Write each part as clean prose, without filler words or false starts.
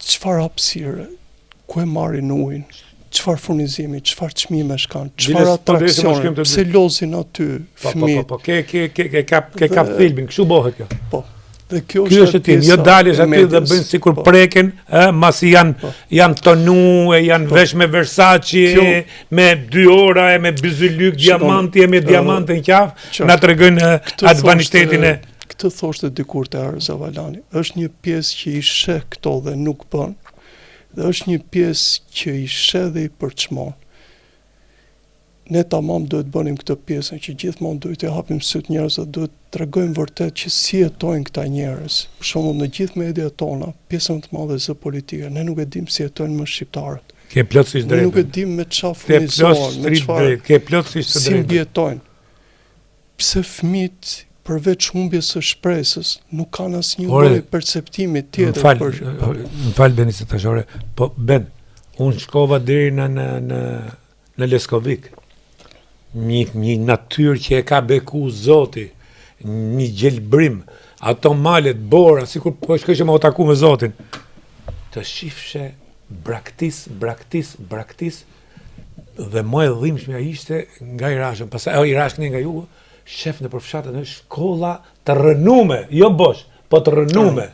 çfarë hapësire, ku e marrin ujin, çfarë furnizimi, çfarë çmimesh kanë, çfarë atraksione, pse lozin aty fëmijët. Po, ke kap thelbin, kështu bëhet kjo. Po. Dhe kjo është tim, jo dalësh aty dhe bëjnë sikur preken, masi janë tonu, janë vesh me Versace, me 2 ora, me byzylyk, diamanti, me diamante në qafë, na tregojnë atë vanitetin e. Këtë thoshte dikur te Arza Valani, është një pjesë që i sheh këto dhe nuk bën, dhe është një pjesë që i sheh dhe i përçmon. Ne tamam duhet bënim këtë pjesën që gjithmonë duhet të hapim syt njerëzve, duhet të tregojmë vërtet që si jetojnë këta njerëz. Për shembull në gjithë mediat tona, pjesën më të madhe e politike, ne nuk e dim si jetojnë më shqiptarët. Ke plotësisht drejtë. Ne nuk e dim me çfarë furnizohen, me çfarë. Ke plotësisht drejtë. Si mbijetojnë. Pse fëmijët përveç humbjes së shpresës nuk kanë asnjë lloj perceptimi tjetër për. Më fal Benisë tashore, po Ben, unë shkova deri në Leskovik. Një natyrë që e ka beku Zoti, një gjelbrim, ato malet, bora, sikur po shkojshë me o taku me Zotin, të shifshe braktis, dhe më e dhimbshmja ishte nga Irashën, pastaj Irashën nga jugu, shef në përfshatën në shkolla të rënume, jo bosh, po të rënume.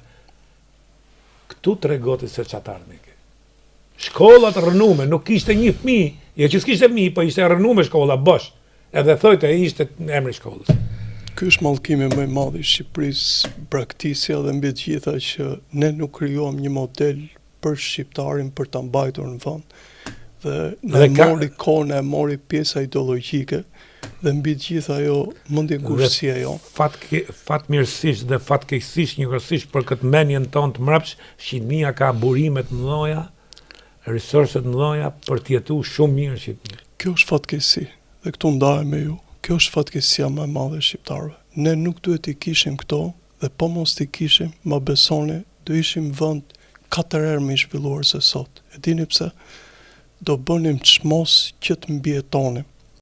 Këtu të regoti së qatarën e ke. Shkolla të rënume, nuk ishte një fëmijë, jo që s'kishte fëmijë, po ishte rënume shkolla, bosh. Edhe thojtë e ishte emri shkollës. Ky është mallkimi më i madh i Shqipërisë, braktisja dhe mbi të gjitha që ne nuk krijuam një model për shqiptarin për ta mbajtur në vend. Dhe mori kohën, e mori pjesa ideologjike dhe mbi të gjitha ajo mendjegurësia jo. Fatmirësisht dhe fatkeqësisht njëkohësisht për këtë mendjen tonë të mbrapsht, Shqipënia ka burime të mëdha, resurse të mëdha për të jetuar shumë mirë në Shqipëri. Kjo është fatkeqësi dhe këtu ndahem me ju. Kjo është fatkeqësia më e madhe e shqiptarëve. Ne nuk duhet i kishim këto dhe po mos t'i kishim, ma besoni, do ishim vend 4 herë më i zhvilluar se sot. E dini pse? Do bënim çmos që të mbijetonim.